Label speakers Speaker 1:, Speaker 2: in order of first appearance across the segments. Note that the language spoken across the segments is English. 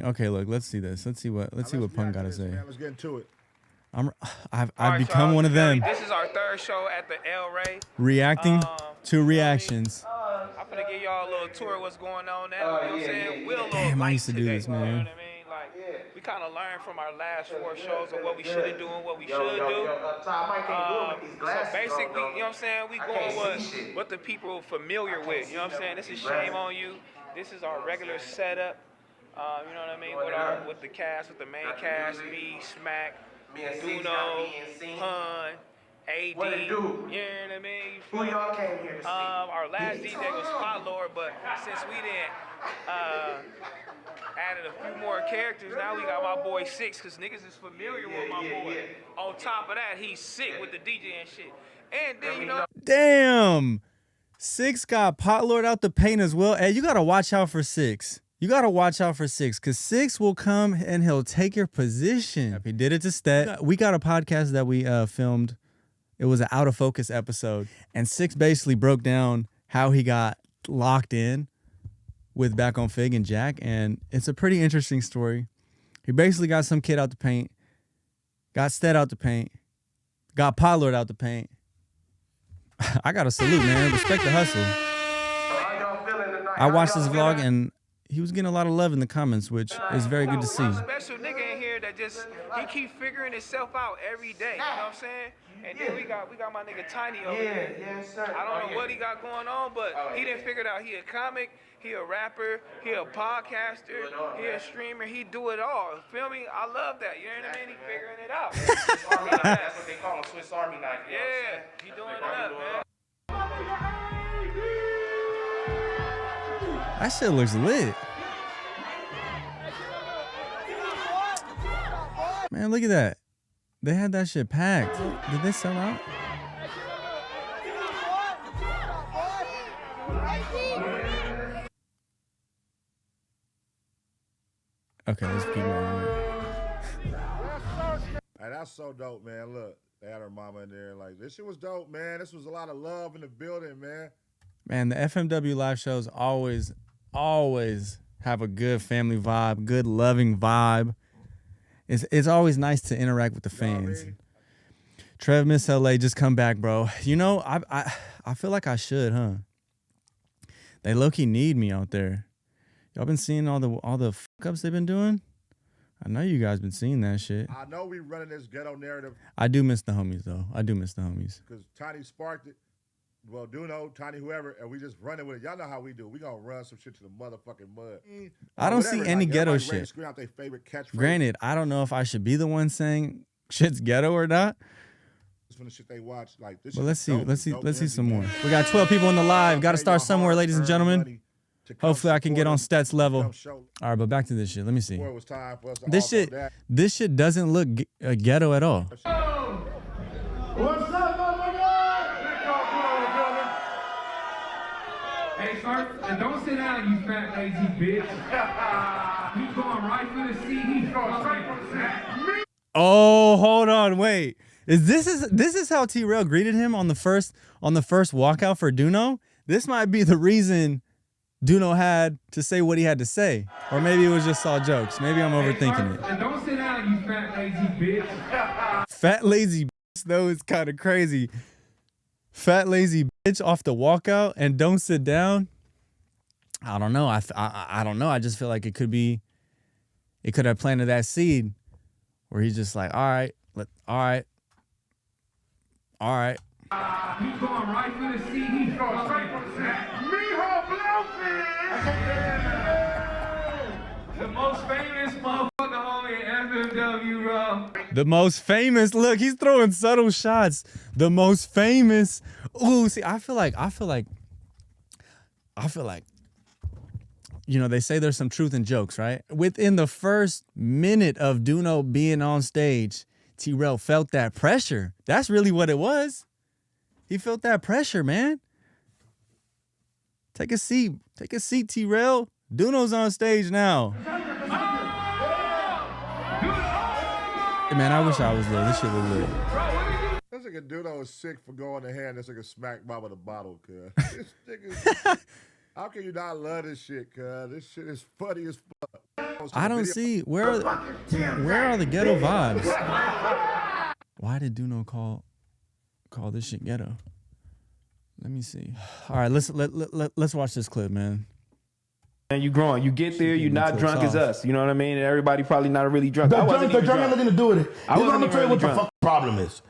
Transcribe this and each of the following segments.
Speaker 1: Okay, look, let's see this. Let's see what Punk got to say.
Speaker 2: Man, let's get into it.
Speaker 1: I've become one of them.
Speaker 3: This is our third show at the El Rey.
Speaker 1: Reacting to reactions.
Speaker 3: I'm gonna give y'all a little tour of what's going on now. You know what I'm saying? We're a little
Speaker 1: Damn, I
Speaker 3: light
Speaker 1: used to do
Speaker 3: today,
Speaker 1: this, man.
Speaker 3: You know what I mean? Like, we kind of learned from our last 4 shows of what we should do and what we should do. So basically, you know what I'm saying? We going what the people familiar with. You know what I'm saying? This is Shame on You. This is our regular setup. You know what I mean? With the cast, with the main cast, me, Smack, Doknow, Pun, AD, you know what I mean?
Speaker 4: Who y'all came here to see?
Speaker 3: Our last DJ was Spot Lord, but since we didn't added a few more characters, now we got my boy Six, because niggas is familiar with my boy. On top of that, he's sick with the DJ and shit. And then, you know...
Speaker 1: Damn! Six got Pot Lord out the paint as well. Hey, you got to watch out for Six. You got to watch out for Six, because Six will come and he'll take your position. He did it to Stet. We got a podcast that we filmed. It was an Out of Focus episode. And Six basically broke down how he got locked in with Back on Fig and Jack. And it's a pretty interesting story. He basically got some kid out the paint, got Stet out the paint, got Pot Lord out the paint. I got to salute, man. Respect the hustle. I watched this vlog and he was getting a lot of love in the comments, which is very good to see.
Speaker 3: Special nigga in here that just, he keep figuring himself out every day, you know what I'm saying? And then we got my nigga Tiny over here.
Speaker 4: Yes, sir.
Speaker 3: I don't know what he got going on, but he didn't figure it out. He a comic, he a rapper, he a podcaster, he a streamer, he do it all. Feel me? I love that, you know what I mean? He figuring it out.
Speaker 4: That's what they call him, Swiss Army knife.
Speaker 3: Yeah, he doing it up, man.
Speaker 1: That shit looks lit. Man, look at that. They had that shit packed. Did they sell out? Okay, let's keep going.
Speaker 2: Hey, that's so dope, man. Look, they had her mama in there. Like, this shit was dope, man. This was a lot of love in the building, man.
Speaker 1: Man, the FMW live shows always have a good family vibe, good loving vibe. It's always nice to interact with the fans. Trev, Miss LA, just come back, bro. You know, I feel like I should, huh? They low-key need me out there. Y'all been seeing all the fuck-ups they've been doing? I know you guys been seeing that shit.
Speaker 2: I know we running this ghetto narrative.
Speaker 1: I do miss the homies, though. I do miss the homies.
Speaker 2: Because Tiny sparked it. Well, Doknow, Tiny, whoever, and we just running with it. Y'all know how we do. We gonna run some shit to the motherfucking mud.
Speaker 1: I don't see any ghetto shit.
Speaker 2: Scream out their favorite catchphrase.
Speaker 1: Granted, I don't know if I should be the one saying shit's ghetto or not.
Speaker 2: From the shit they watch, like this.
Speaker 1: But let's see some more. We got 12 people in the live. Got to start somewhere, ladies and gentlemen. Hopefully, I can get on Stats level. All right, but back to this shit. Let me see. This shit doesn't look ghetto at all.
Speaker 4: What's up,
Speaker 5: Hey, sir, and don't sit down, you fat lazy bitch. He's going right for the seat. He's going straight for the sack.
Speaker 1: Oh, hold on, wait. This is how T-Rell greeted him on the first walkout for Doknow? This might be the reason Doknow had to say what he had to say. Or maybe it was just all jokes. Maybe I'm overthinking it.
Speaker 5: And don't sit down, you fat lazy bitch.
Speaker 1: Fat lazy bitch, though, is kind of crazy. Fat lazy bitch off the walkout and don't sit down. I don't know. I don't know. I just feel like it could have planted that seed where he's just like, all right.
Speaker 5: He's going right for the seat. He's going straight for the sack. The most famous motherfucker homie in FMW, bro.
Speaker 1: The most famous. Look, he's throwing subtle shots. The most famous. Ooh, see, I feel like, you know, they say there's some truth in jokes, right? Within the first minute of Doknow being on stage, T-Rell felt that pressure. That's really what it was. He felt that pressure, man. Take a seat. Take a seat, T-Rell. Doknow's on stage now. Man, I wish I was there. This shit was lit.
Speaker 2: This nigga Doknow is sick for going to hand. This nigga smack Bob with a bottle, cuz. This nigga, how can you not love this shit, cuz? This shit is funny as fuck.
Speaker 1: I don't see where are the ghetto vibes? Why did Doknow call this shit ghetto? Let me see. All right, let's watch this clip, man.
Speaker 6: And you growing, you get there, you're not drunk as us. You know what I mean? And everybody probably not really drunk.
Speaker 7: The drunk had nothing to do with it. I'm gonna tell you what the fucking problem is.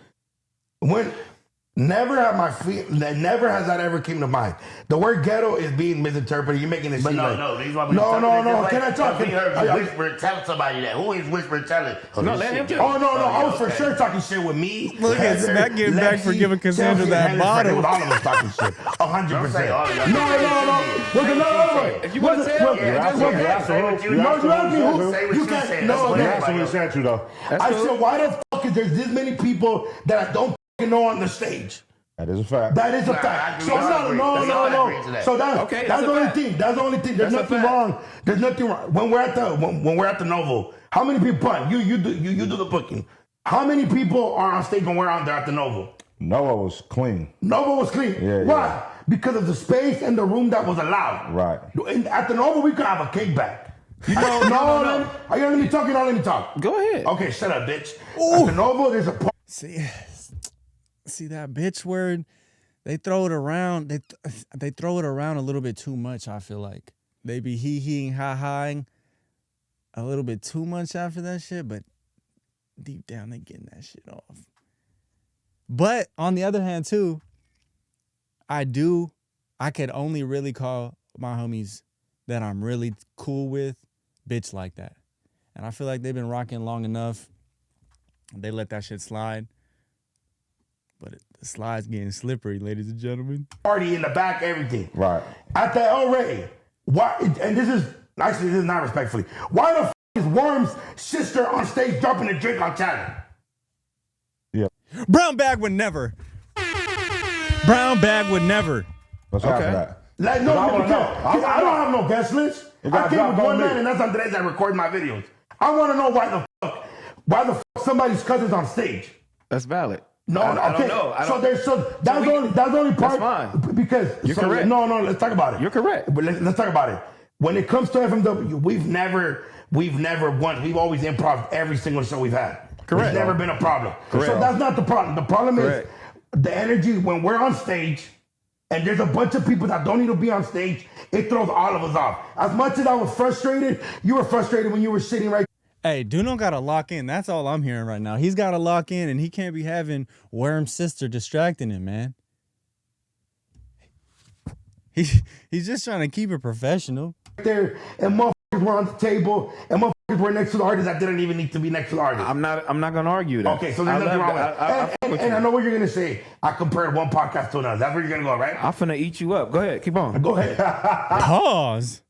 Speaker 7: Never has that ever came to mind. The word ghetto is being misinterpreted. You're making it seem like
Speaker 8: no.
Speaker 7: Can I talk?
Speaker 8: Whisper, tell somebody that. Who is whisper telling?
Speaker 6: No, let him tell.
Speaker 7: Oh no, I was for sure talking shit with me.
Speaker 1: Look at Smack getting back for giving Cassandra that bottle.
Speaker 7: All of us talking shit. 100%. No.
Speaker 6: If you want to tell,
Speaker 7: you can't. No,
Speaker 2: That's what we said to though.
Speaker 7: I said, why the fuck is there this many people that I don't know on the stage?
Speaker 2: That is a fact.
Speaker 7: That is a fact. So no. So that's the only thing. That's the only thing. There's nothing wrong. There's nothing wrong. When we're at the Novo, how many people punt? You do the booking. How many people are on stage when we're out there at the Novo?
Speaker 2: Noah was clean.
Speaker 7: Novo was clean.
Speaker 2: Yeah,
Speaker 7: Why?
Speaker 2: yeah.
Speaker 7: Because of the space and the room that was allowed.
Speaker 2: Right.
Speaker 7: At the Novo, we could have a kickback. No. Are you letting me talk? You don't let me talk.
Speaker 6: Go ahead.
Speaker 7: Okay, shut up, bitch. At the Novo, there's a
Speaker 1: See that bitch word? They throw it around. They throw it around a little bit too much. I feel like they be hee-heeing, ha-haing a little bit too much after that shit. But deep down, they getting that shit off. But on the other hand, too, I could only really call my homies that I'm really cool with bitch like that. And I feel like they've been rocking long enough. They let that shit slide. But the slide's getting slippery, ladies and gentlemen.
Speaker 7: Party in the back, everything.
Speaker 2: Right.
Speaker 7: At the El Rey, why? And this is not respectfully. Why the f is Worm's sister on stage dropping a drink on talent?
Speaker 2: Yeah.
Speaker 1: Brown bag would never. Brown bag would never.
Speaker 2: Let's have that.
Speaker 7: Like, no,
Speaker 2: I wanna know.
Speaker 7: I don't have no guest list. I came with one man, and that's Andres that records my videos. I want to know why the fuck somebody's cousin's on stage.
Speaker 6: That's valid.
Speaker 7: No,
Speaker 6: I
Speaker 7: okay.
Speaker 6: don't know.
Speaker 7: That's the only part.
Speaker 6: That's fine.
Speaker 7: Because
Speaker 6: you're correct.
Speaker 7: No, let's talk about it.
Speaker 6: You're correct.
Speaker 7: But let's talk about it. When it comes to FMW, we've never won. We've always improv every single show we've had.
Speaker 6: Correct.
Speaker 7: There's never been a problem.
Speaker 6: Correct.
Speaker 7: So that's not the problem. The problem
Speaker 6: Correct.
Speaker 7: is the energy when we're on stage and there's a bunch of people that don't need to be on stage, it throws all of us off. As much as I was frustrated, you were frustrated when you were sitting right.
Speaker 1: Hey, Doknow got to lock in. That's all I'm hearing right now. He's got to lock in, and he can't be having Worm's sister distracting him, man. He's just trying to keep it professional.
Speaker 7: There, and motherfuckers were on the table, and motherfuckers were next to the artist that didn't even need to be next to the artist.
Speaker 6: I'm not gonna argue that.
Speaker 7: Okay, so there's nothing wrong with it. And I know what you're gonna say. I compared one podcast to another. That's where you're gonna go, right?
Speaker 6: I'm finna eat you up. Go ahead, keep on.
Speaker 7: Go ahead.
Speaker 1: Pause.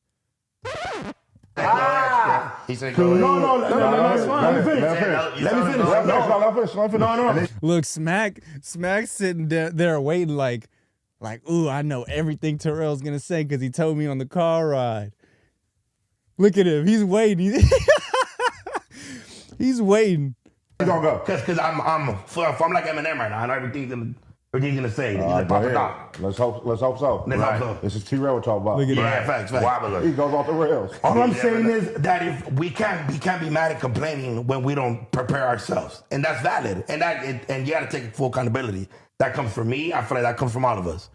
Speaker 8: He said,
Speaker 7: No,
Speaker 6: that's fine.
Speaker 7: Let me finish. No.
Speaker 1: Look, Smack's sitting there waiting like, ooh, I know everything T-Rell's gonna say because he told me on the car ride. Look at him. He's waiting. He's waiting.
Speaker 2: He's gonna go.
Speaker 7: Because I'm like Eminem right now. I know everything's gonna say. He's
Speaker 2: All
Speaker 7: like,
Speaker 2: right, go
Speaker 7: pop
Speaker 2: ahead. Let's hope so.
Speaker 7: Let's hope so.
Speaker 2: This is T-Rell we're talking about.
Speaker 1: Look at
Speaker 7: Yeah, facts.
Speaker 2: He goes off the rails.
Speaker 7: All I'm saying is that if we can't be mad at complaining when we don't prepare ourselves, and that's valid, and you got to take full accountability. That comes from me. I feel like that comes from all of us.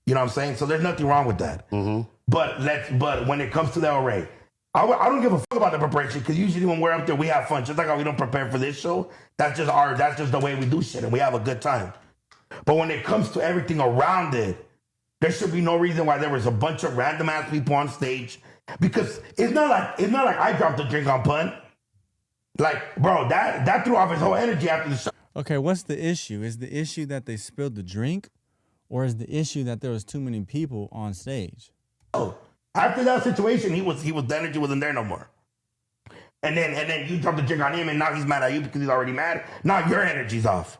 Speaker 7: You know what I'm saying? So there's nothing wrong with that. Mm-hmm. But when it comes to the El Rey, I don't give a fuck about the preparation because usually when we're up there we have fun. Just like how we don't prepare for this show, that's just the way we do shit and we have a good time. But when it comes to everything around it, there should be no reason why there was a bunch of random ass people on stage. Because it's not like I dropped a drink on Pun. Like, bro, that threw off his whole energy after the show.
Speaker 1: Okay, what's the issue? Is the issue that they spilled the drink, or is the issue that there was too many people on stage?
Speaker 7: After that situation, the energy wasn't there no more. And then you dropped the drink on him, and now he's mad at you because he's already mad. Now your energy's off.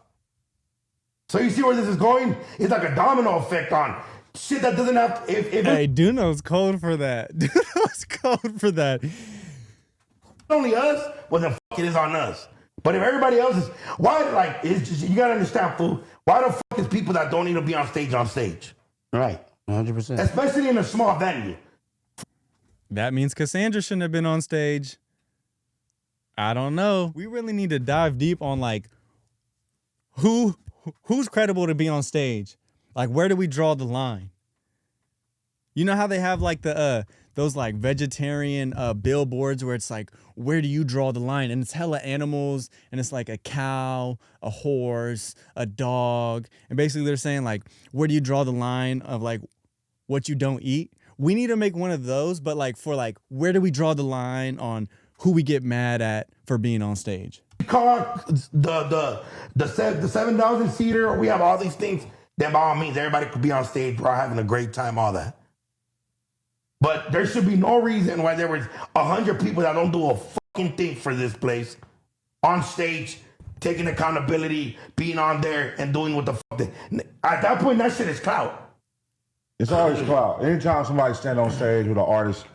Speaker 7: So you see where this is going? It's like a domino effect on shit that doesn't have.
Speaker 1: Hey, Doknow's cold for that. Doknow's cold for that.
Speaker 7: Only us, well then fuck it is on us. But if everybody else is, why? Like, it's just, you gotta understand, fool. Why the fuck is people that don't need to be on stage?
Speaker 8: Right, 100%.
Speaker 7: Especially in a small venue.
Speaker 1: That means Cassandra shouldn't have been on stage. I don't know. We really need to dive deep on like who's credible to be on stage. Like, where do we draw the line? You know how they have like the those like vegetarian billboards where it's like, where do you draw the line? And it's hella animals, and it's like a cow, a horse, a dog, and basically they're saying like, where do you draw the line of like what you don't eat? We need to make one of those, but like for like, where do we draw the line on who we get mad at for being on stage?
Speaker 7: Call the 7,000 seater. We have all these things. Then by all means, everybody could be on stage, bro, having a great time, all that. But there should be no reason why there was 100 people that don't do a fucking thing for this place on stage, taking accountability, being on there and doing what the fuck they. At that point, that shit is clout.
Speaker 2: It's always clout. Anytime somebody stand on stage with an artist,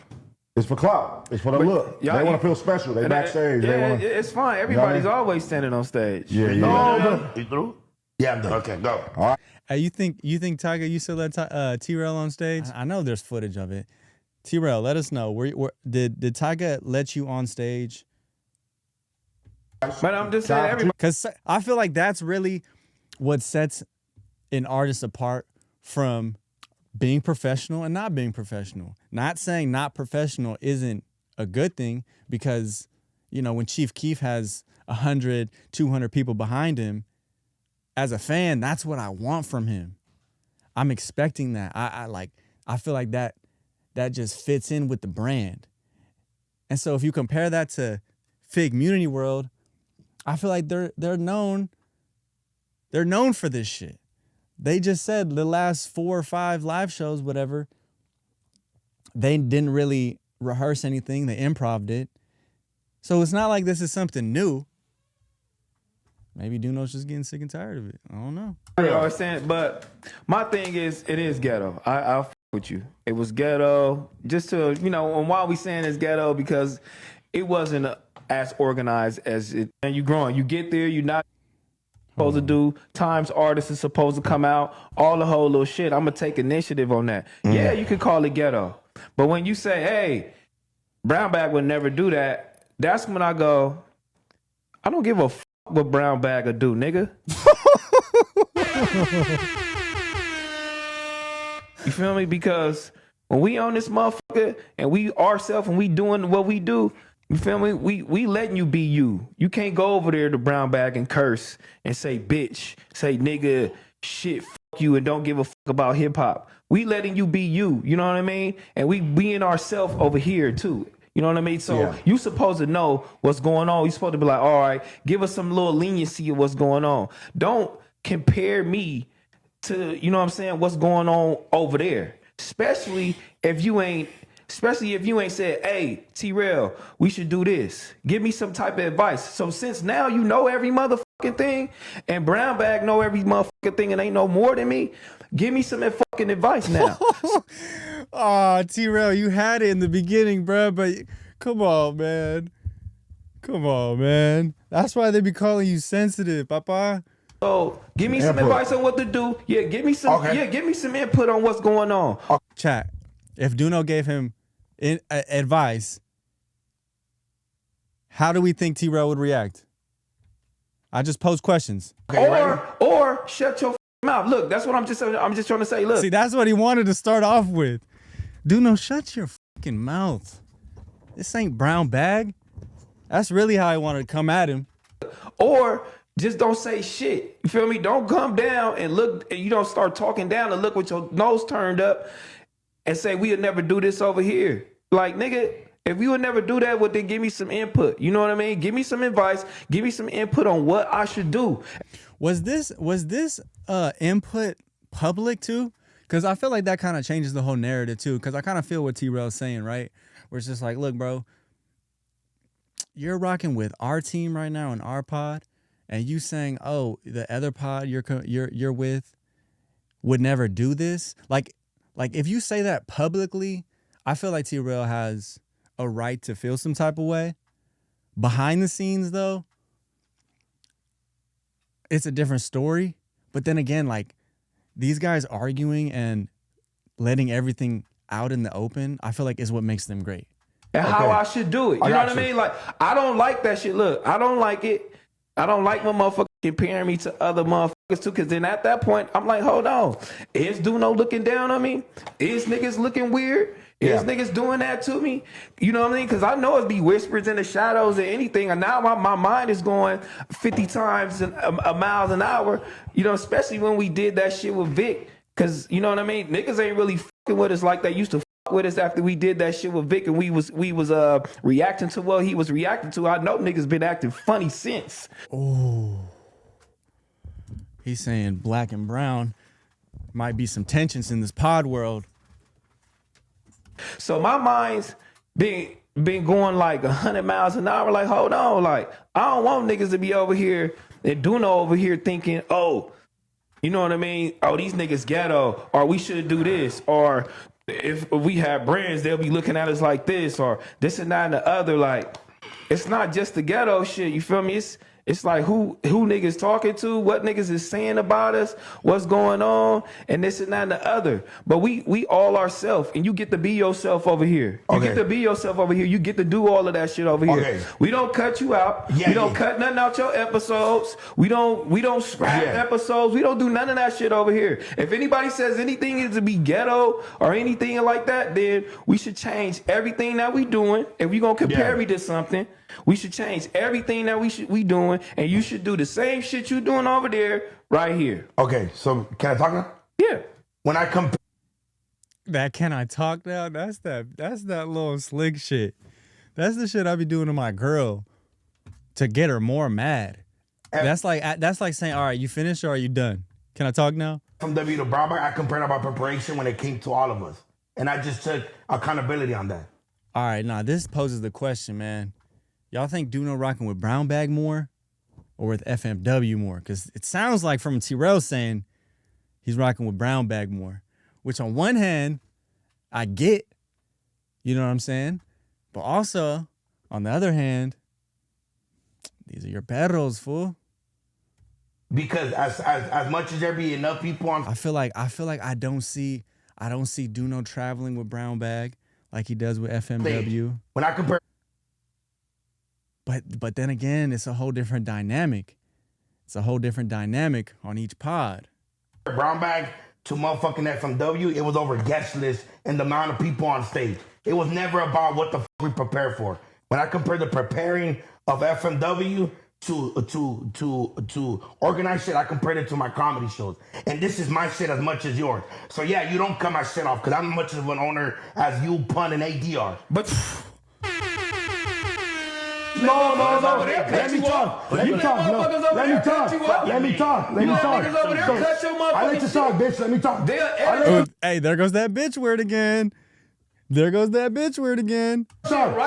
Speaker 2: it's for clout. It's for the look. They want to feel special. They backstage.
Speaker 6: Yeah,
Speaker 2: they wanna,
Speaker 6: it's fine. Everybody's always standing on stage.
Speaker 2: Yeah.
Speaker 8: You through?
Speaker 7: Yeah, I'm done.
Speaker 8: Okay, go.
Speaker 2: All right.
Speaker 1: Hey, you think Tiger, you still let T-Rell on stage? I know there's footage of it. T-Rell, let us know. Did Tiger let you on stage?
Speaker 6: But I'm just saying, everybody.
Speaker 1: Because I feel like that's really what sets an artist apart from being professional and not being professional. Not saying not professional isn't a good thing, because, you know, when Chief Keef has 100, 200 people behind him, as a fan, that's what I want from him. I'm expecting that. I feel like that just fits in with the brand. And so if you compare that to Fig Community World, I feel like they're known for this shit. They just said the last 4 or 5 live shows, whatever, they didn't really rehearse anything. They improv'd it. So it's not like this is something new. Maybe Doknow's just getting sick and tired of it. I don't know.
Speaker 6: You know what I'm saying? But my thing is, it is ghetto. I'll f with you. It was ghetto. Just to, you know, and why we saying it's ghetto? Because it wasn't as organized as it. And you growing. You get there, you're not supposed to do. Times artists is supposed to come out. All the whole little shit. I'm going to take initiative on that. Yeah, you can call it ghetto. But when you say, hey, Brown Bag would never do that, that's when I go, I don't give a f what Brown Bag would do, nigga. You feel me? Because when we on this motherfucker and we ourselves and we doing what we do, you feel me? We letting you be you. You can't go over there to Brown Bag and curse and say bitch, say nigga, shit, fuck you, and don't give a fuck about hip hop. We letting you be you. You know what I mean? And we being ourselves over here too. You know what I mean? So you supposed to know what's going on. You supposed to be like, all right, give us some little leniency of what's going on. Don't compare me to, you know what I'm saying, what's going on over there. Especially if you ain't said, hey, T-Rell, we should do this. Give me some type of advice. So since now you know every motherfucking thing, and Brown Bag know every motherfucking thing and ain't no more than me, give me some fucking advice now.
Speaker 1: Oh, T-Rell, you had it in the beginning, bro, but come on, man. Come on, man. That's why they be calling you sensitive, papa.
Speaker 6: So give me some advice on what to do. Yeah, give me some. Okay. Yeah, give me some input on what's going on.
Speaker 1: Chat. If Doknow gave him advice, how do we think T-Rell would react? I just pose questions.
Speaker 6: Okay, or shut your mouth. Look, that's what I'm just trying to say. Look,
Speaker 1: see, that's what he wanted to start off with. Doknow, shut your fucking mouth. This ain't Brown Bag. That's really how I wanted to come at him.
Speaker 6: Or just don't say shit. You feel me? Don't come down and look, and you don't start talking down and look with your nose turned up and say, we'll never do this over here. Like, nigga, if you would never do that, well, then give me some input. You know what I mean? Give me some advice. Give me some input on what I should do.
Speaker 1: Was this input public too? Because I feel like that kind of changes the whole narrative too. Because I kind of feel what T-Rell's saying, right? Where it's just like, look, bro, you're rocking with our team right now in our pod, and you saying, oh, the other pod you're with would never do this. Like if you say that publicly, I feel like T-Rell has a right to feel some type of way. Behind the scenes, though, it's a different story. But then again, like, these guys arguing and letting everything out in the open, I feel like is what makes them great.
Speaker 6: and how I should do it. You know what I mean? Like, I don't like that shit. Look, I don't like it. I don't like when motherfuckers comparing me to other motherfuckers too, because then at that point, I'm like, hold on. Is Doknow looking down on me? Is niggas looking weird? Is niggas doing that to me? You know what I mean? Because I know it be whispers in the shadows or anything, and now my mind is going 50 times miles an hour, you know, especially when we did that shit with Vic. Because, you know what I mean? Niggas ain't really fucking with us like they used to fuck with us after we did that shit with Vic, and we was reacting to what he was reacting to. I know niggas been acting funny since.
Speaker 1: Oh. He's saying black and brown might be some tensions in this pod world.
Speaker 6: So my mind's been going like 100 miles an hour. Like, hold on, like I don't want niggas to be over here and Doknow over here thinking, oh, you know what I mean? Oh, these niggas ghetto, or we should do this, or if we have brands, they'll be looking at us like this, or this and that and the other. Like, it's not just the ghetto shit. You feel me? It's like who niggas talking to, what niggas is saying about us, what's going on, and this and that and the other. But we all ourselves, and you get to be yourself over here. You get to be yourself over here. You get to do all of that shit over here. We don't cut you out. We don't cut nothing out your episodes. We don't scrap episodes. We don't do none of that shit over here. If anybody says anything is to be ghetto or anything like that, then we should change everything that we doing. If we gonna compare me to something, we should change everything that we doing, and you should do the same shit you doing over there right here.
Speaker 7: Okay, so can I talk now?
Speaker 6: Yeah.
Speaker 7: When I compare
Speaker 1: That can I talk now? That's that little slick shit. That's the shit I be doing to my girl to get her more mad. That's like saying, all right, you finished or are you done? Can I talk now?
Speaker 7: FMW to Brown Bag, I compared about preparation when it came to all of us, and I just took accountability on that.
Speaker 1: All right, now this poses the question, man. Y'all think Doknow rocking with Brown Bag more or with FMW more? Because it sounds like from T-Rell saying he's rocking with Brown Bag more, which on one hand, I get, you know what I'm saying? But also, on the other hand, these are your perros, fool.
Speaker 7: Because as much as there be enough people on,
Speaker 1: I feel like I don't see Doknow traveling with Brown Bag like he does with FMW.
Speaker 7: When I compare,
Speaker 1: but then again, it's a whole different dynamic. It's a whole different dynamic on each pod.
Speaker 7: Brown Bag to motherfucking FMW, it was over guest list and the amount of people on stage. It was never about what the fuck we prepare for. When I compare the preparing of FMW to organize shit, I compared it to my comedy shows. And this is my shit as much as yours. So yeah, you don't cut my shit off because I'm much of an owner as you, Pun, and ADR.
Speaker 6: But
Speaker 7: No. Let me talk. I let you talk, bitch. Let me talk.
Speaker 1: Hey, there goes that bitch word again. Right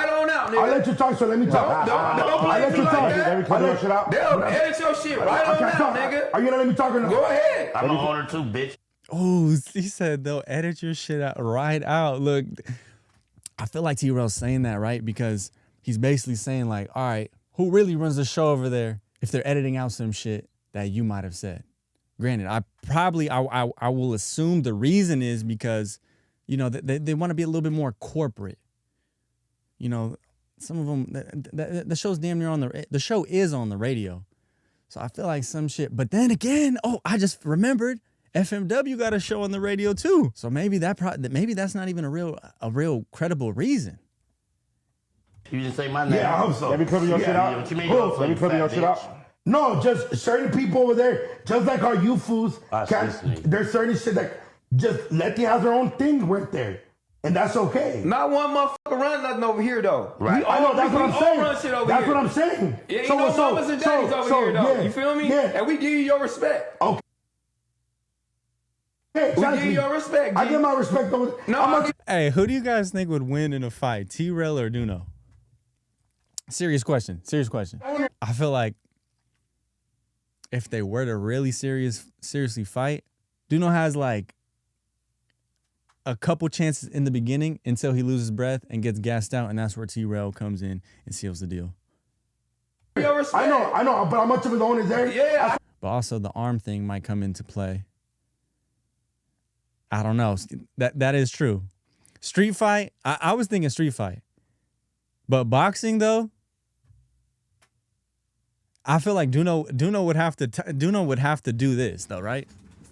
Speaker 1: on out, nigga.
Speaker 7: I let you talk, so let me talk.
Speaker 6: Don't play
Speaker 7: let you talk.
Speaker 2: Let me cut your shit out.
Speaker 6: They'll edit your shit right on out, nigga.
Speaker 7: Are you gonna let me talk or no?
Speaker 6: Go ahead.
Speaker 8: I'm an owner too, bitch.
Speaker 1: Oh, he said they'll edit your shit out right out. Look, I feel like T-Rell's saying that, right? Because he's basically saying like, all right, who really runs the show over there if they're editing out some shit that you might have said? Granted, I will assume the reason is because, you know, they want to be a little bit more corporate. You know, some of them, the show's damn near the show is on the radio. So I feel like some shit, but then again, I just remembered FMW got a show on the radio too. So maybe that's not even a real credible reason.
Speaker 8: You just say my name.
Speaker 7: Yeah, I hope so.
Speaker 2: Let me cover your shit out.
Speaker 8: What you mean?
Speaker 2: Let me cover your shit out.
Speaker 7: No, just certain people over there, just like our you fools,
Speaker 8: This
Speaker 7: there's certain shit that just let them have their own thing right there. And that's okay.
Speaker 6: Not one motherfucker run nothing over here though.
Speaker 8: Right.
Speaker 7: I know, that's what I'm saying.
Speaker 6: Run shit over
Speaker 7: That's
Speaker 6: here.
Speaker 7: what I'm saying.
Speaker 6: Yeah, ain't no mamas and daddies over here though. You feel me?
Speaker 7: Yeah.
Speaker 6: And we give you your respect.
Speaker 7: Okay.
Speaker 6: We give you your respect, G.
Speaker 7: I give my respect over there.
Speaker 6: No,
Speaker 1: Hey, who do you guys think would win in a fight, T-Rell or Doknow? Serious question. I feel like if they were to really seriously fight, Doknow has like a couple chances in the beginning until he loses breath and gets gassed out, and that's where T-Rell comes in and seals the deal.
Speaker 7: I know, but how much of his own is there?
Speaker 6: Yeah.
Speaker 1: But also the arm thing might come into play. I don't know. That is true. Street fight, I was thinking street fight. But boxing though, I feel like Doknow would have to do this though, right?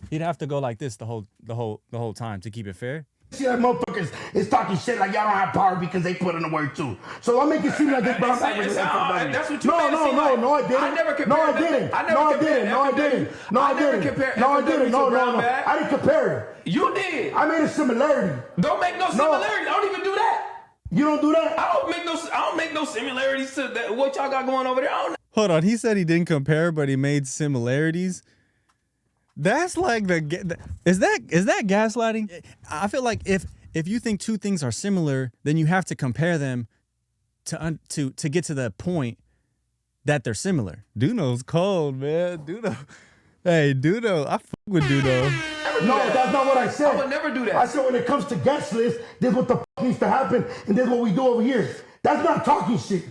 Speaker 1: He'd have to go like this the whole time to keep it fair.
Speaker 7: See that motherfuckers is talking shit like y'all don't have power because they put in the work too. So I make it seem like this brown bag was FMW.
Speaker 4: That's what you
Speaker 7: No, I didn't.
Speaker 4: I never compared.
Speaker 7: No, I didn't. I didn't compare it.
Speaker 4: You did.
Speaker 7: I made a similarity.
Speaker 4: Don't make no similarity. I don't even do that.
Speaker 7: You don't do that?
Speaker 4: I don't make no similarities to that. What y'all got going over there? I don't know.
Speaker 1: Hold on, he said he didn't compare, but he made similarities. That's like is that gaslighting? I feel like if you think two things are similar, then you have to compare them to get to the point that they're similar. Doknow's cold, man. Doknow. Hey, Doknow. I fuck with Doknow.
Speaker 7: No, that's not what I said.
Speaker 4: I would never do that.
Speaker 7: I said when it comes to guest list, this is what the fuck needs to happen, and this is what we do over here. That's not talking shit.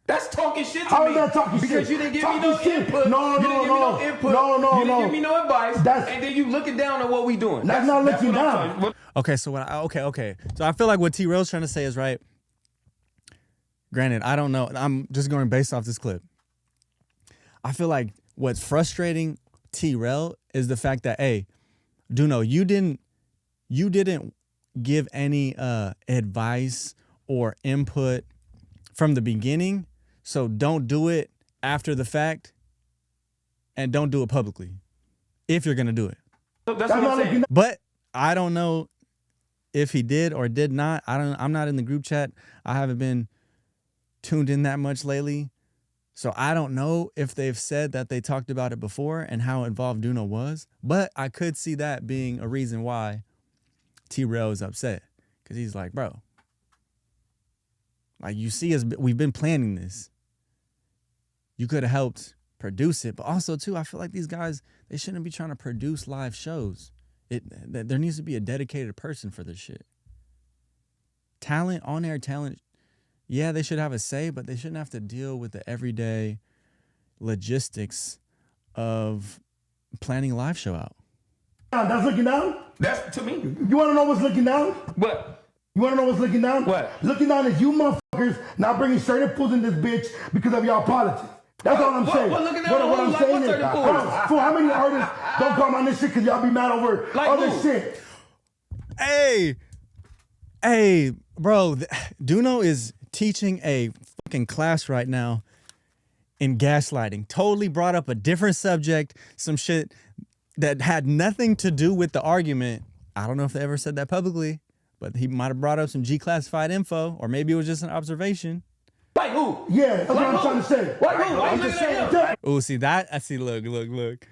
Speaker 4: That's talking shit to
Speaker 7: How
Speaker 4: me.
Speaker 7: is that talking
Speaker 4: because
Speaker 7: shit?
Speaker 4: you didn't give
Speaker 7: Talking
Speaker 4: me no
Speaker 7: shit.
Speaker 4: input.
Speaker 7: No,
Speaker 4: You didn't give me no input.
Speaker 7: No.
Speaker 4: You didn't give me no advice.
Speaker 7: That's-
Speaker 4: and then you looking down on what we doing.
Speaker 7: That's not looking
Speaker 4: what I'm
Speaker 7: down.
Speaker 4: talking- what-
Speaker 1: Okay, so okay. So I feel like what T-Rell's trying to say is right. Granted, I don't know. I'm just going based off this clip. I feel like what's frustrating T-Rell is the fact that, hey, Doknow, you didn't give any advice or input from the beginning, so don't do it after the fact, and don't do it publicly if you're gonna do it.
Speaker 4: That's what I'm saying.
Speaker 1: But I don't know if he did or did not. I'm not in the group chat. I haven't been tuned in that much lately. So I don't know if they've said that they talked about it before and how involved Doknow was. But I could see that being a reason why T-Rell is upset. Because he's like, bro, like you see us, we've been planning this. You could have helped produce it. But also, too, I feel like these guys, they shouldn't be trying to produce live shows. There needs to be a dedicated person for this shit. Talent, on-air talent, yeah, they should have a say, but they shouldn't have to deal with the everyday logistics of planning a live show out.
Speaker 7: That's looking down?
Speaker 4: That's to me.
Speaker 7: You want to know what's looking down?
Speaker 4: What?
Speaker 7: You want to know what's looking down?
Speaker 4: What?
Speaker 7: Looking down is you motherfuckers not bringing certain fools in this bitch because of y'all politics. That's all I'm saying.
Speaker 4: What looking down?
Speaker 7: What I'm
Speaker 4: Like,
Speaker 7: saying
Speaker 4: what
Speaker 7: is,
Speaker 4: certain fools?
Speaker 7: fool, how many artists don't come on this shit because y'all be mad over
Speaker 4: Like
Speaker 7: other
Speaker 4: who?
Speaker 7: shit?
Speaker 1: Hey, bro, Doknow is teaching a fucking class right now in gaslighting. Totally brought up a different subject, some shit that had nothing to do with the argument. I don't know if they ever said that publicly, but he might have brought up some G-classified info, or maybe it was just an observation.
Speaker 4: Like who?
Speaker 7: Yeah, that's what I'm trying to say.
Speaker 4: Like who? Why
Speaker 7: I'm
Speaker 4: you
Speaker 7: just
Speaker 4: looking at
Speaker 7: saying
Speaker 4: him?
Speaker 1: Oh, see that? I see. Look.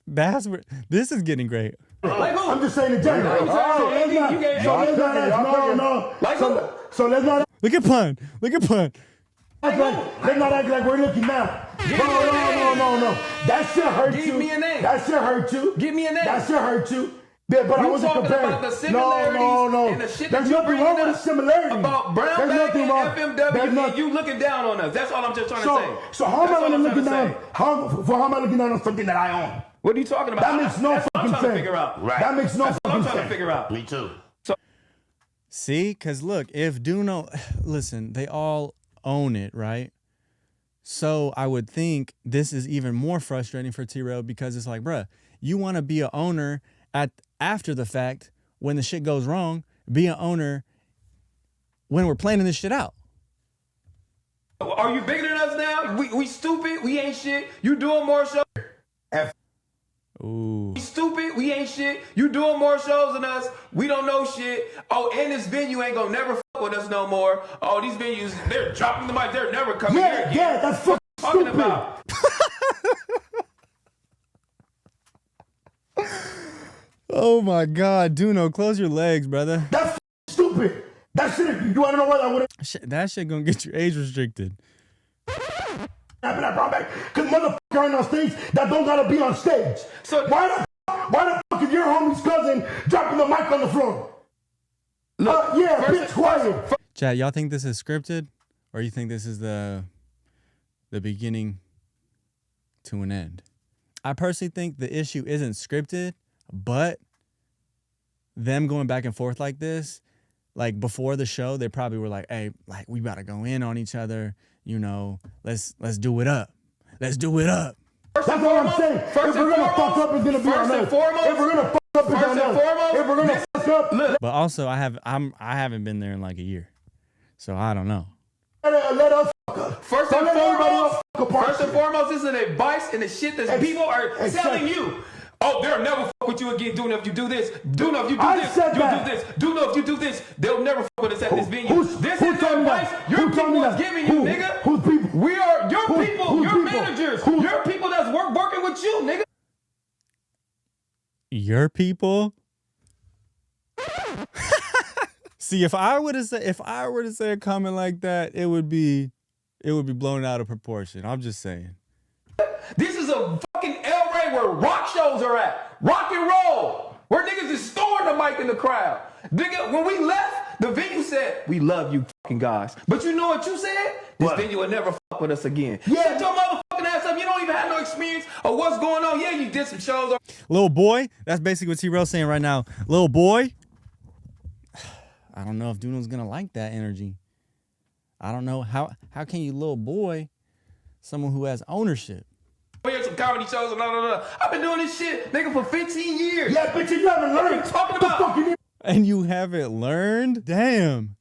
Speaker 1: That's where this is getting great.
Speaker 4: Like who?
Speaker 7: I'm just saying in general.
Speaker 4: No,
Speaker 7: So let's not.
Speaker 4: you can't-
Speaker 7: So let's not act. No.
Speaker 4: Like who?
Speaker 7: So let's not.
Speaker 1: Look at pun.
Speaker 7: Let's not act like we're looking now. No. That shit hurt you.
Speaker 4: Give me a name.
Speaker 7: That shit hurt you.
Speaker 4: Give me a name.
Speaker 7: That shit hurt you. But I
Speaker 4: You
Speaker 7: wasn't
Speaker 4: talking
Speaker 7: comparing.
Speaker 4: about the similarities
Speaker 7: No.
Speaker 4: and the shit
Speaker 7: There's
Speaker 4: that you
Speaker 7: nothing
Speaker 4: bringing
Speaker 7: wrong with
Speaker 4: up
Speaker 7: the similarity.
Speaker 4: about brown
Speaker 7: There's
Speaker 4: bag
Speaker 7: nothing
Speaker 4: and
Speaker 7: wrong.
Speaker 4: FMW,
Speaker 7: There's
Speaker 4: and
Speaker 7: nothing.
Speaker 4: you looking down on us. That's all I'm just trying to say.
Speaker 7: So how am I
Speaker 4: That's all
Speaker 7: gonna
Speaker 4: I'm
Speaker 7: looking
Speaker 4: trying to
Speaker 7: down?
Speaker 4: say.
Speaker 7: How am I looking down on something that I own?
Speaker 4: What are you talking about?
Speaker 7: That makes no
Speaker 4: That's what I'm
Speaker 7: fucking
Speaker 4: trying to
Speaker 7: sense.
Speaker 4: figure out.
Speaker 8: Right.
Speaker 7: That makes no
Speaker 4: That's what
Speaker 7: fucking
Speaker 4: I'm trying to
Speaker 7: sense.
Speaker 4: figure out.
Speaker 8: Me too.
Speaker 1: See, because look, if Doknow, listen, they all own it, right? So I would think this is even more frustrating for T-Rell because it's like, bruh, you want to be an owner after the fact when the shit goes wrong, be an owner when we're planning this shit out.
Speaker 4: Are you bigger than us now? We stupid. We ain't shit. You doing more shows.
Speaker 1: Ooh.
Speaker 4: We stupid. We ain't shit. You doing more shows than us. We don't know shit. Oh, and this venue ain't gonna never fuck with us no more. Oh, these venues, they're dropping the mic. They're never coming here again.
Speaker 7: Yeah, that's fucking
Speaker 4: Talking
Speaker 7: stupid.
Speaker 4: about.
Speaker 1: Oh my God, Doknow, close your legs, brother.
Speaker 7: That's stupid. That shit. You want to know what I would have
Speaker 1: That shit gonna get you age restricted.
Speaker 7: happened at Brown Bag? Because motherfucker ain't on stage that don't gotta be on stage.
Speaker 4: So-
Speaker 7: why the fuck is your homie's cousin dropping the mic on the floor?
Speaker 4: Look,
Speaker 7: Yeah,
Speaker 4: first-
Speaker 7: bitch, quiet.
Speaker 1: Chad, y'all think this is scripted, or you think this is the beginning to an end? I personally think the issue isn't scripted, but them going back and forth like this, like before the show, they probably were like, hey, like we about to go in on each other. You know, let's do it up. Let's do it up.
Speaker 2: That's what I'm saying. If we're gonna fuck up, it's gonna be on us. If we're gonna fuck up, it's on us. If we're gonna fuck up,
Speaker 1: But also, I haven't been there in like a year, so I don't know.
Speaker 2: let us fuck up.
Speaker 4: First and foremost, this is an advice and the shit that people are telling you. Oh, they'll never fuck with you again. Do know if you do this. Do know if you do this. You do this. Do know if you do this. They'll never fuck with us at this venue. This is the advice your people is giving you, nigga.
Speaker 2: Who's people?
Speaker 4: We are your people, your managers, your people that's working with you, nigga.
Speaker 1: Your people? See, if I were to say a comment like that, it would be blown out of proportion. I'm just saying.
Speaker 4: This is a fucking El Rey where rock shows are at. Rock and roll. Where niggas is storing the mic in the crowd. Nigga, when we left, the venue said, we love you fucking guys. But you know what you said? This venue will never fuck with us again. Yeah. Shut your motherfucking ass up. You don't even have no experience of what's going on. Yeah, you did some shows.
Speaker 1: Little boy, that's basically what T-Rell's saying right now. Little boy, I don't know if Doknow's gonna like that energy. I don't know how can you little boy someone who has ownership.
Speaker 4: We had some comedy shows and blah, blah, blah. I've been doing this shit, nigga, for 15 years.
Speaker 2: Yeah, but you haven't learned.
Speaker 4: What are you talking about?
Speaker 1: And you haven't learned? Damn.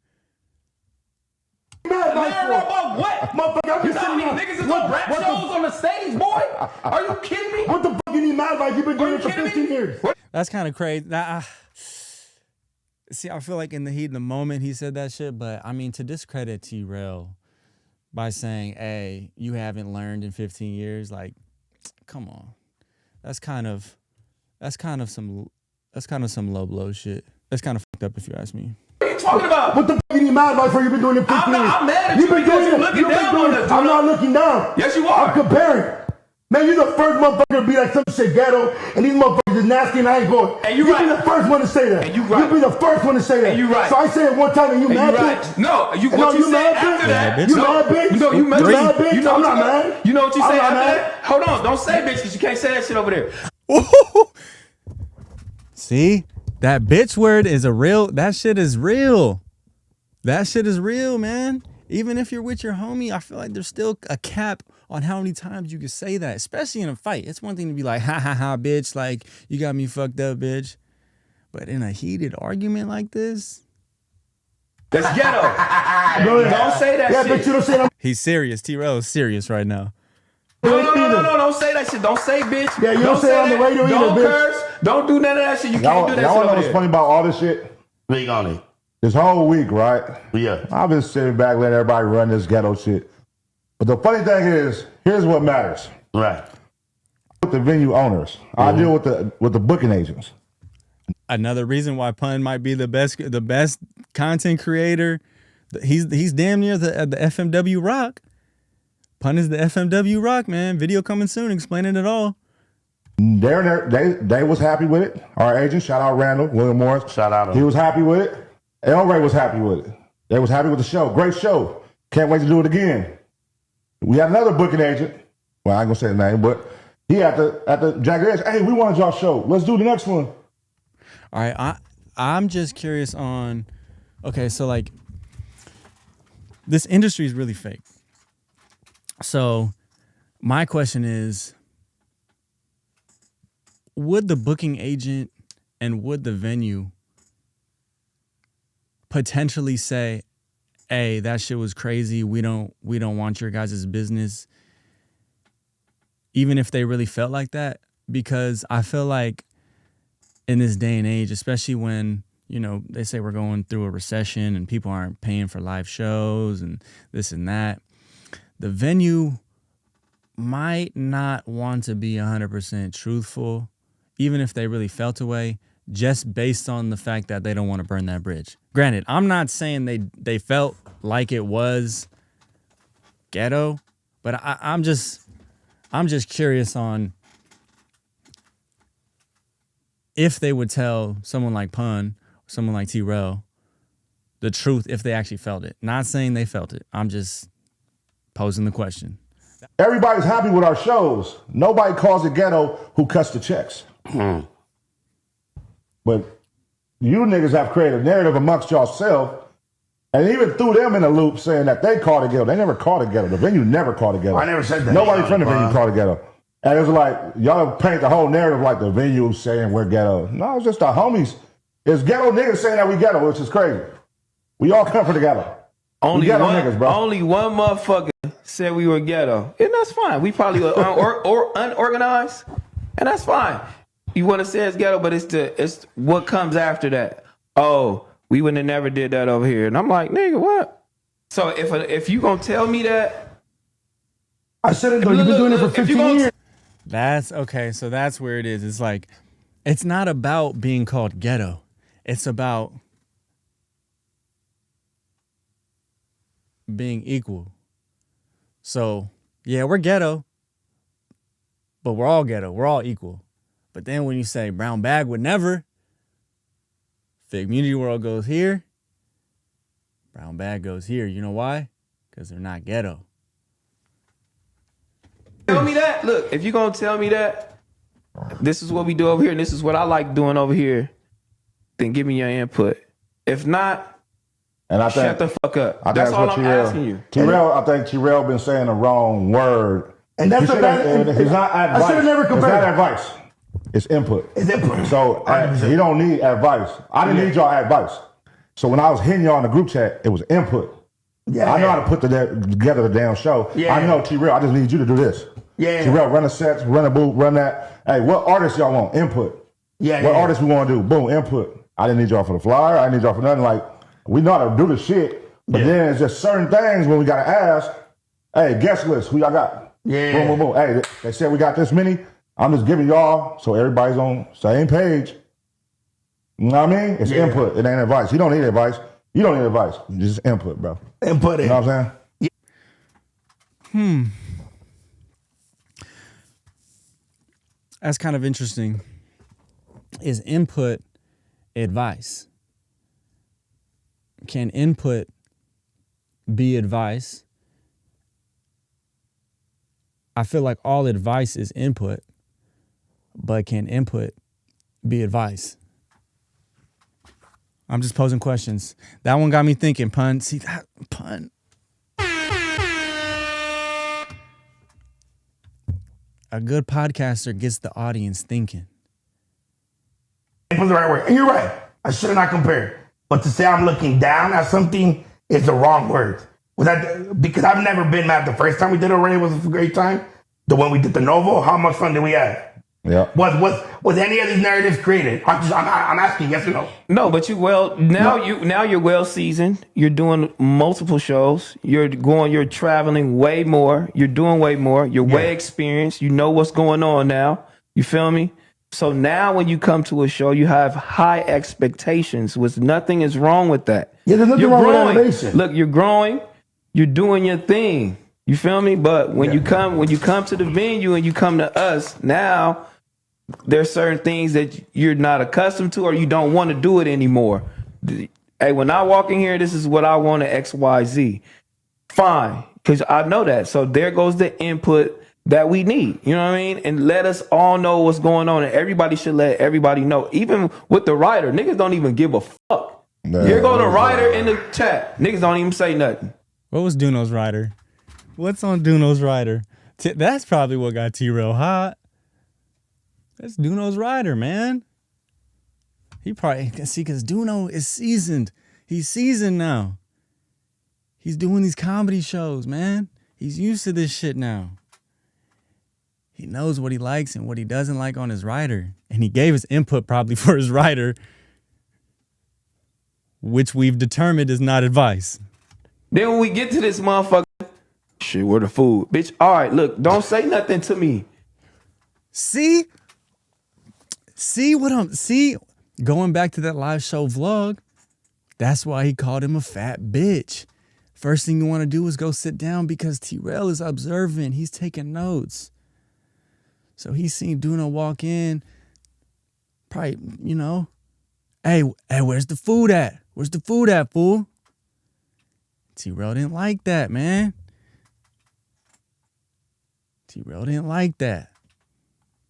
Speaker 4: Learn about what?
Speaker 2: Motherfucker,
Speaker 4: You know how many niggas is on rap shows on the stage, boy? Are you kidding me?
Speaker 2: What the fuck you need mad about? You've been doing it for 15 years.
Speaker 1: That's kind of crazy. See, I feel like in the heat of the moment he said that shit, but I mean to discredit T-Rell by saying, hey, you haven't learned in 15 years, like, come on. That's kind of some low blow shit. That's kind of fucked up if you ask me.
Speaker 4: What are you talking about?
Speaker 2: What the fuck you need mad about for you've been doing it 15 years?
Speaker 4: I'm mad at you because you're looking down on us.
Speaker 2: I'm not looking down.
Speaker 4: Yes, you are.
Speaker 2: I'm comparing. Man, you're the first motherfucker to be like some shit ghetto, and these motherfuckers is nasty, and I ain't going.
Speaker 4: And you
Speaker 2: be
Speaker 4: right.
Speaker 2: the first one to say that.
Speaker 4: And you right.
Speaker 2: You be the first one to say that.
Speaker 4: And you right.
Speaker 2: So I say it one time, and you mad,
Speaker 4: right.
Speaker 2: bitch?
Speaker 4: No,
Speaker 2: And
Speaker 4: what you said
Speaker 2: mad,
Speaker 4: after that.
Speaker 1: Yeah,
Speaker 2: you mad, bitch?
Speaker 4: No, you mad,
Speaker 2: bitch?
Speaker 4: You know
Speaker 2: I'm
Speaker 4: what
Speaker 2: not mad.
Speaker 4: You know what you
Speaker 2: I'm
Speaker 4: said
Speaker 2: not
Speaker 4: after
Speaker 2: mad.
Speaker 4: that? Hold on, don't say bitch, because you can't say that shit over there.
Speaker 1: See? That bitch word is that shit is real. That shit is real, man. Even if you're with your homie, I feel like there's still a cap on how many times you can say that, especially in a fight. It's one thing to be like, ha ha ha, bitch, like, you got me fucked up, bitch. But in a heated argument like this,
Speaker 4: that's ghetto. Don't say that shit.
Speaker 2: Yeah, but you don't say that.
Speaker 1: he's serious. T-Rell is serious right now.
Speaker 4: No, don't say that shit. Don't say bitch.
Speaker 2: Yeah, you don't say it on the radio either,
Speaker 4: Don't
Speaker 2: bitch.
Speaker 4: curse. Don't do none of that shit. You can't do that shit
Speaker 2: Y'all know
Speaker 4: over
Speaker 2: what's
Speaker 4: there.
Speaker 2: funny about all this shit?
Speaker 8: Big on it.
Speaker 2: This whole week, right?
Speaker 8: Yeah.
Speaker 2: I've been sitting back letting everybody run this ghetto shit. But the funny thing is, here's what matters.
Speaker 8: Right.
Speaker 2: With the venue owners, I deal with the booking agents.
Speaker 1: Another reason why Pun might be the best content creator. He's damn near the FMW Rock. Pun is the FMW Rock, man. Video coming soon, explaining it all.
Speaker 2: They was happy with it. Our agent, shout out Randall, William Morris.
Speaker 8: Shout out him.
Speaker 2: He was happy with it. El Rey was happy with it. They was happy with the show. Great show. Can't wait to do it again. We had another booking agent. Well, I ain't gonna say the name, but he at the Jagged Edge. Hey, we wanted y'all show. Let's do the next one.
Speaker 1: All right, I'm just curious on, okay, so like, this industry is really fake. So my question is, would the booking agent and would the venue potentially say, hey, that shit was crazy, we don't want your guys' business, even if they really felt like that? Because I feel like in this day and age, especially when, you know, they say we're going through a recession and people aren't paying for live shows and this and that, the venue might not want to be 100% truthful, even if they really felt a way, just based on the fact that they don't want to burn that bridge. Granted, I'm not saying they felt like it was ghetto, but I'm just curious on if they would tell someone like Pun, someone like T-Rell, the truth if they actually felt it. Not saying they felt it. I'm just posing the question.
Speaker 2: Everybody's happy with our shows. Nobody calls it ghetto who cuts the checks. But you niggas have created a narrative amongst yourself and even threw them in a loop saying that they called it ghetto. They never called it ghetto. The venue never called it ghetto.
Speaker 7: I never said that.
Speaker 2: Nobody from the venue called it ghetto. And it was like, y'all paint the whole narrative like the venue saying we're ghetto. No, it's just the homies. It's ghetto niggas saying that we ghetto, which is crazy. We all come from the ghetto.
Speaker 6: Only
Speaker 2: ghetto
Speaker 6: one,
Speaker 2: niggas, bro.
Speaker 6: only one motherfucker said we were ghetto, and that's fine. We probably were unorganized, and that's fine. You want to say it's ghetto, but it's what comes after that. Oh, we wouldn't have never did that over here, and I'm like, nigga, what? So if you gonna tell me that,
Speaker 7: I said it though. You've been doing it for 15 years.
Speaker 1: That's okay. So that's where it is. It's like, it's not about being called ghetto. It's about being equal. So yeah, we're ghetto, but we're all ghetto. We're all equal. But then when you say brown bag would never, Fig Community World goes here, brown bag goes here. You know why? Because they're not ghetto.
Speaker 6: tell me that. Look, if you're gonna tell me that this is what we do over here and this is what I like doing over here, then give me your input. If not,
Speaker 2: And I think,
Speaker 6: shut the fuck up.
Speaker 2: I think
Speaker 6: That's all
Speaker 2: what
Speaker 6: I'm asking you.
Speaker 2: T-Rell, I think T-Rell been saying the wrong word.
Speaker 7: And that's
Speaker 2: It's not advice.
Speaker 7: I should have never
Speaker 2: It's
Speaker 7: compared.
Speaker 2: not advice. It's input.
Speaker 7: It's input.
Speaker 2: So
Speaker 7: 100%.
Speaker 2: you don't need advice. I didn't need y'all advice. So when I was hitting y'all in the group chat, it was input.
Speaker 7: Yeah.
Speaker 2: I know how to put together the damn show.
Speaker 7: Yeah.
Speaker 2: I know T-Rell, I just need you to do this.
Speaker 7: Yeah.
Speaker 2: T-Rell, run the sets, run the booth, run that. Hey, what artists y'all want? Input.
Speaker 7: Yeah.
Speaker 2: What
Speaker 7: yeah.
Speaker 2: artists we want to do? Boom, input. I didn't need y'all for the flyer. I didn't need y'all for nothing. Like, we know how to do the shit, but then it's just certain things when we got to ask, hey, guest list, who y'all got?
Speaker 7: Yeah.
Speaker 2: Boom, boom, boom. Hey, they said we got this many. I'm just giving y'all so everybody's on same page. You know what I mean? It's input. It ain't advice. You don't need advice. You don't need advice. Just input, bro.
Speaker 7: Input it.
Speaker 2: You know what I'm saying?
Speaker 1: That's kind of interesting. Is input advice? Can input be advice? I feel like all advice is input, but can input be advice? I'm just posing questions. That one got me thinking, pun. See that pun? A good podcaster gets the audience thinking.
Speaker 7: Input's the right word. And you're right. I should have not compared. But to say I'm looking down at something is the wrong word. Was that because I've never been mad. The first time we did a raid was a great time. The one we did the Novo, how much fun did we have?
Speaker 2: Yeah.
Speaker 7: Was any of these narratives created? I'm asking yes or no.
Speaker 6: No, but you're well seasoned. You're doing multiple shows. You're traveling way more. You're doing way more. You're way experienced. You know what's going on now. You feel me? So now when you come to a show, you have high expectations, which nothing is wrong with that.
Speaker 7: Yeah, there's nothing
Speaker 6: You're
Speaker 7: wrong with
Speaker 6: growing.
Speaker 7: elevation.
Speaker 6: Look, you're growing. You're doing your thing. You feel me? But when you come to the venue and you come to us, now there's certain things that you're not accustomed to or you don't want to do it anymore. Hey, when I walk in here, this is what I want to XYZ. Fine, because I know that. So there goes the input that we need. You know what I mean? And let us all know what's going on. And everybody should let everybody know. Even with the writer, niggas don't even give a fuck. Here go the writer in the chat. Niggas don't even say nothing.
Speaker 1: What was Doknow's rider? What's on Doknow's rider? That's probably what got T-Rell hot. That's Doknow's rider, man. He probably can see because Doknow is seasoned. He's seasoned now. He's doing these comedy shows, man. He's used to this shit now. He knows what he likes and what he doesn't like on his rider. And he gave his input probably for his rider, which we've determined is not advice.
Speaker 6: Then when we get to this motherfucker, shit, where the food? Bitch, all right, look, don't say nothing to me.
Speaker 1: See going back to that live show vlog, that's why he called him a fat bitch. First thing you want to do is go sit down because T-Rell is observant. He's taking notes. So he's seen Doknow walk in, probably, hey, where's the food at? Where's the food at, fool? T-Rell didn't like that, man. T-Rell didn't like that.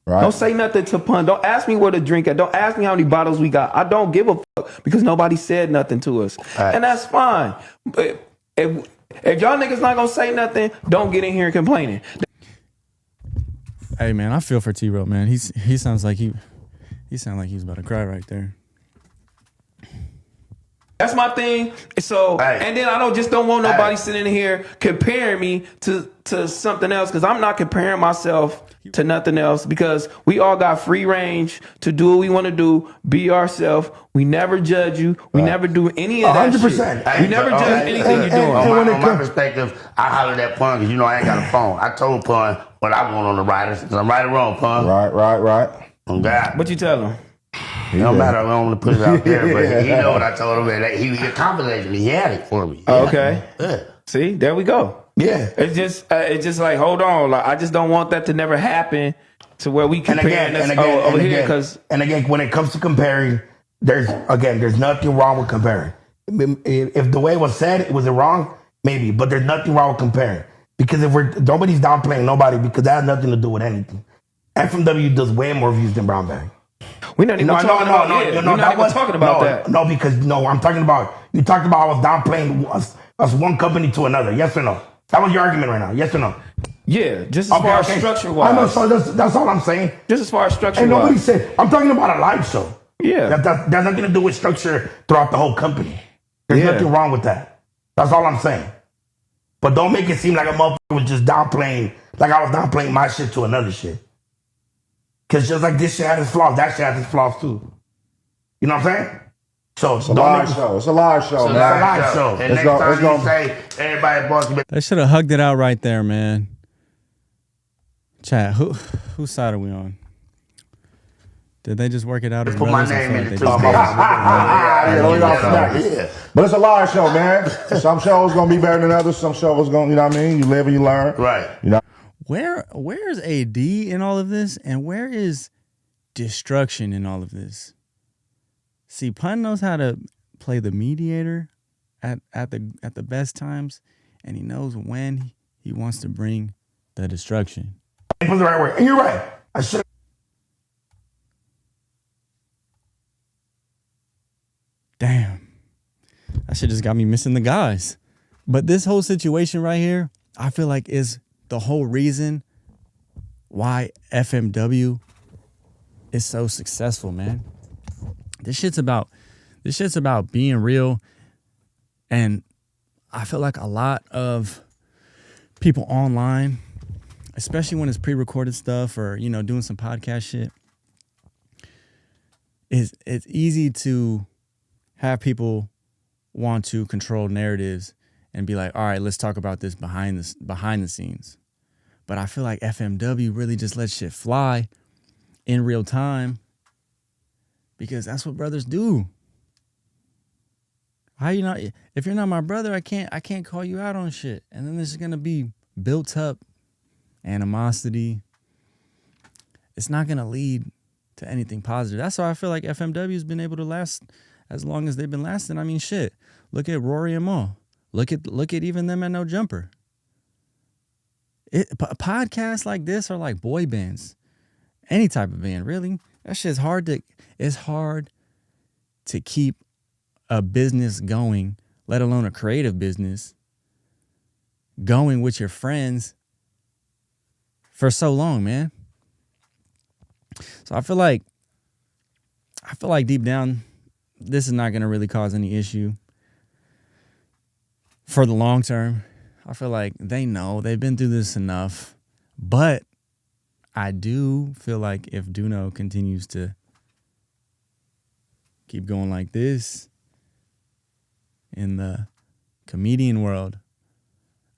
Speaker 2: Right.
Speaker 6: Don't say nothing to Pun. Don't ask me where to drink at. Don't ask me how many bottles we got. I don't give a fuck because nobody said nothing to us.
Speaker 7: Right.
Speaker 6: And that's fine. But if y'all niggas not gonna say nothing, don't get in here complaining.
Speaker 1: Hey man, I feel for T-Rell, man. He sounds like he sounded like he was about to cry right there.
Speaker 6: That's my thing. So, and then I don't want nobody sitting in here comparing me to something else, because I'm not comparing myself to nothing else, because we all got free range to do what we want to do, be ourselves. We never judge you. We never do any of that
Speaker 7: 100%.
Speaker 6: shit. We never judge anything you're doing.
Speaker 7: On my perspective, I hollered at Pun because I ain't got a phone. I told Pun what I want on the riders, because I'm right or wrong, Pun.
Speaker 2: Right.
Speaker 7: On God.
Speaker 6: What you tell him?
Speaker 7: It don't matter. I don't want to put it out there, but he know what I told him. And he accomplished me. He had it for me.
Speaker 6: Okay.
Speaker 7: Yeah.
Speaker 6: See, there we go.
Speaker 7: Yeah.
Speaker 6: It's just like, hold on. Like, I just don't want that to never happen to where we compare over here.
Speaker 7: And again, when it comes to comparing, there's nothing wrong with comparing. If the way it was said, was it wrong? Maybe, but there's nothing wrong with comparing, because nobody's downplaying nobody, because that has nothing to do with anything. FMW does way more views than Brown Bag.
Speaker 6: We're not even talking about that.
Speaker 7: No, because I'm talking about, you talked about I was downplaying us one company to another. Yes or no? That was your argument right now. Yes or no?
Speaker 6: Yeah, just as far as structure wise.
Speaker 7: I know, so that's all I'm saying.
Speaker 6: Just as far as structure
Speaker 7: And
Speaker 6: wise.
Speaker 7: nobody said, I'm talking about a live show.
Speaker 6: Yeah.
Speaker 7: That has nothing to do with structure throughout the whole company. There's nothing wrong with that. That's all I'm saying. But don't make it seem like a motherfucker was just downplaying, like I was downplaying my shit to another shit. Because just like this shit had its flaws, that shit has its flaws too. You know what I'm saying? So
Speaker 2: It's a live show. It's a live show, man.
Speaker 7: It's a live show. And
Speaker 2: Let's
Speaker 7: next
Speaker 2: go-
Speaker 7: time
Speaker 2: let's
Speaker 7: you
Speaker 2: go.
Speaker 7: say everybody boss me.
Speaker 1: They should have hugged it out right there, man. Chat, whose side are we on? Did they just work it out as
Speaker 7: Put my
Speaker 1: brothers? I
Speaker 7: name
Speaker 1: feel
Speaker 7: in
Speaker 1: like
Speaker 7: the
Speaker 1: they
Speaker 7: top.
Speaker 2: Yeah. But it's a live show, man. Some shows gonna be better than others. Some shows gonna, you know what I mean? You live and you learn.
Speaker 7: Right.
Speaker 2: You know.
Speaker 1: Where's AD in all of this, and where is Destruction in all of this? See, Pun knows how to play the mediator at the best times, and he knows when he wants to bring the destruction.
Speaker 7: Put the right word. And you're right. I should.
Speaker 1: Damn, that shit just got me missing the guys. But this whole situation right here, I feel like is the whole reason why FMW is so successful, man. This shit's about being real, and I feel like a lot of people online, especially when it's pre-recorded stuff or doing some podcast shit, it's easy to have people want to control narratives and be like, all right, let's talk about this behind the scenes. But I feel like FMW really just lets shit fly in real time, because that's what brothers do. How you not? If you're not my brother, I can't call you out on shit. And then there's gonna be built up animosity. It's not gonna lead to anything positive. That's why I feel like FMW has been able to last as long as they've been lasting. I mean, shit. Look at Rory and Maul. Look at even them at No Jumper. Podcasts like this are like boy bands. Any type of band, really. That shit's hard to keep a business going, let alone a creative business going with your friends for so long, man. So I feel like deep down, this is not going to really cause any issue for the long term. I feel like they know they've been through this enough, but I do feel like if Doknow continues to keep going like this in the comedian world,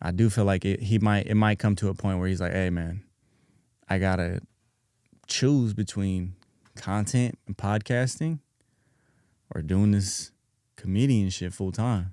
Speaker 1: I do feel like it might come to a point where he's like, hey man, I gotta choose between content and podcasting or doing this comedian shit full time.